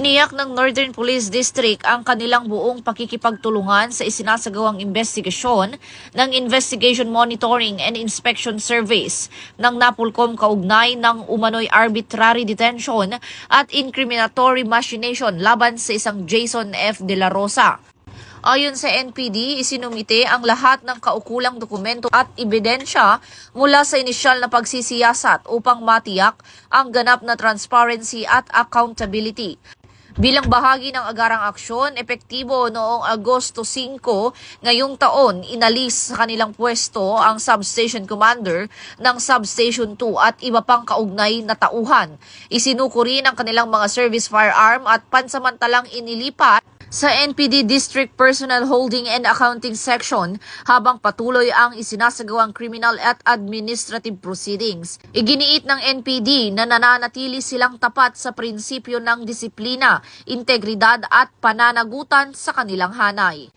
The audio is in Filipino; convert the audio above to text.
Tiniyak ng Northern Police District ang kanilang buong pakikipagtulungan sa isinasagawang investigasyon ng Investigation Monitoring and Inspection Service ng NAPOLCOM kaugnay ng umano'y arbitrary detention at incriminatory machination laban sa isang Jason F. De La Rosa. Ayon sa NPD, isinumite ang lahat ng kaukulang dokumento at ebidensya mula sa inisyal na pagsisiyasat upang matiyak ang ganap na transparency at accountability. Bilang bahagi ng agarang aksyon, epektibo noong Agosto 5 ngayong taon, inalis sa kanilang pwesto ang Substation Commander ng Substation 2 at iba pang kaugnay na tauhan. Isinuko rin ang kanilang mga service firearm at pansamantalang inilipat sa NPD District Personnel Holding and Accounting Section habang patuloy ang isinasagawang criminal at administrative proceedings. Iginiit ng NPD na nananatili silang tapat sa prinsipyo ng disiplina, integridad at pananagutan sa kanilang hanay.